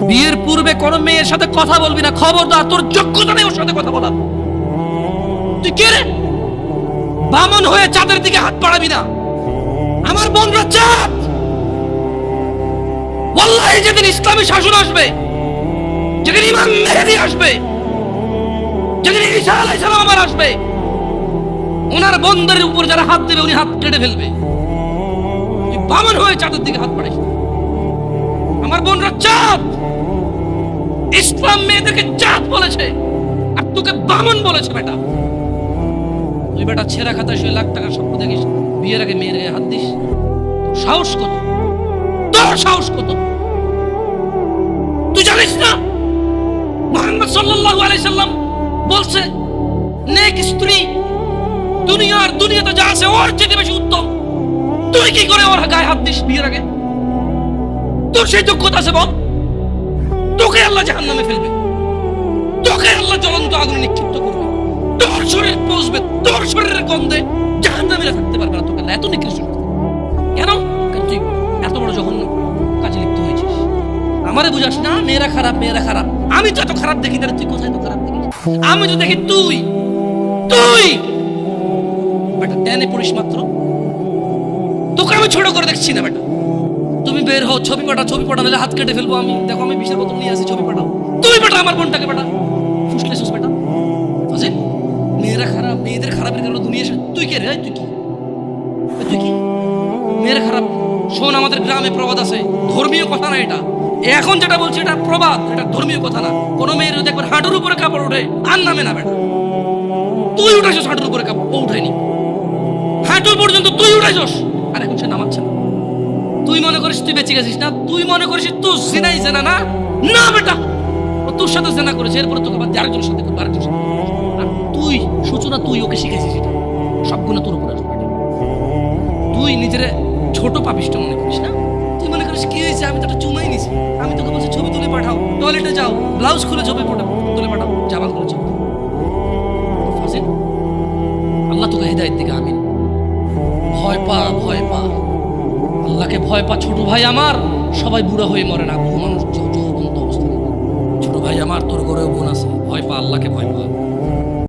বিয়ের পূর্বে কোন মেয়ের সাথে কথা বলবি না, খবরদার, তোর যোগ্যতা নেই ওর সাথে কথা বলার। তুই কে রে? বামন হয়ে চাঁদের দিকে হাত বাড়াবি না। আমার বোনরা চাঁদ। ওয়াল্লাহি যেদিন ইসলামী শাসন আসবে, যেদিন ইমাম মেহেদী আসবে, যেদিন ঈসা আলাইহিস সালাম আবার আসবে, ওনার বোনদের উপর যারা হাত দেবে উনি হাত কেটে ফেলবে। তুই বামন হয়ে চাঁদের দিকে হাত বাড়াইস। আমার বোনরা চাঁদ। ইসলাম মেয়েদেরকে চাঁদ বলেছে আর তোকে বামন বলেছে। বেটা তুই বেটা ছেঁড়া খাতা শুয়ে লাখ টাকার স্বপ্ন দেখিস, বিয়ের আগে মেয়ের গায়ে হাত দিস। তোর সাহস কত? তোর সাহস কত? তুই জানিস না মুহাম্মদ সাল্লাল্লাহু আলাইহি সাল্লাম বলছে নেক স্ত্রী দুনিয়াতে যা আছে ওর চেয়ে বেশি উত্তম। তুই কি করে ওর গায়ে হাত দিস বিয়ের আগে? তোর সেই যোগ্যতা আছে বল? তোকে আল্লাহ জাহান্নামে ফেলবে, তোকে আল্লাহ জ্বলন্ত আগুনে নিক্ষিপ্ত করবে, তোর শরীর পচবে, তোর শরীরের গন্ধে জাহান্নামীরা থাকতে পারবে না। তোকে আল্লাহ এত নিকৃষ্ট কেন? কারণ তুই এত বড় জঘন্য কাজে লিপ্ত হয়েছিস। আমারে বুঝাস না মেয়েরা খারাপ, মেয়েরা খারাপ। আমি তো এত খারাপ দেখি না। তুই কোথায় তো খারাপ দেখিস? আমি তো দেখি তুই বেটা টেনে পড়িস মাত্র। তোকে আমি ছোট করে দেখছি না বেটা। তুমি বের হও, ছবি পাঠালে হাত কেটে ফেলবো আমি। দেখো আমি বিষের বোতল নিয়ে আসি, ছবি পাঠাও। তুই বেটা আমার বোনটাকে বেটা ফুসলেছিস বেটা। ফাজিল, মেয়েরা খারাপ, মেয়েদের খারাপের কারণে দুনিয়া। তুই কে রে? তুই কি মেয়েরা খারাপ? শোন, আমাদের গ্রামে প্রবাদ আছে, ধর্মীয় কথা না এটা। এখন যেটা বলছি এটা প্রবাদ, এটা ধর্মীয় কথা না। কোন মেয়ের যদি একবার হাঁটুর উপরে কাপড় ওঠে আর নামে না বেটা। তুই উঠাইছিস হাঁটুর উপরে কাপড়, ও উঠায়নি। হাঁটু পর্যন্ত তুই উঠাইছিস আর এখন সে নামাচ্ছে না। তুই মনে করিস তুই বেঁচে গেছিস না? তুই মনে করিস তুই জিনাই জেনা না? না বেটা, ও তোর সাথে জেনা করেছে, এরপরে তোকে বাদ দিয়ে আরেকজনের সাথে করবে, আরেকজনের সাথে। আর তুই সূচনা, তুই ওকে শিখাইছিস এটা। সব গুণ তোর উপরে আসবে। তুই নিজের ছোট পাপিষ্ট মনে করিস না? তুই মনে করিস কি হয়েছে, আমি তো একটা চুমাই নিছি। আমি তোকে বলছি ছবি তুলে পাঠাও, টয়লেটে যাও, ব্লাউজ খুলে ছবি তুলে পাঠাও, জামা খুলে ছবি। ফাজিল, আল্লাহ তোকে হিদায়াত দিকে। আমিন। ভয় পা, ভয় পা, আল্লাহকে ভয় পা। ছোট ভাই আমার, সবাই বুড়া হয়ে মরে না, বহু মানুষ যৌবন্ত অবস্থা। ছোট ভাই আমার, তোর ঘরেও বোন আছে। ভয় পা, আল্লাহকে ভয় পা।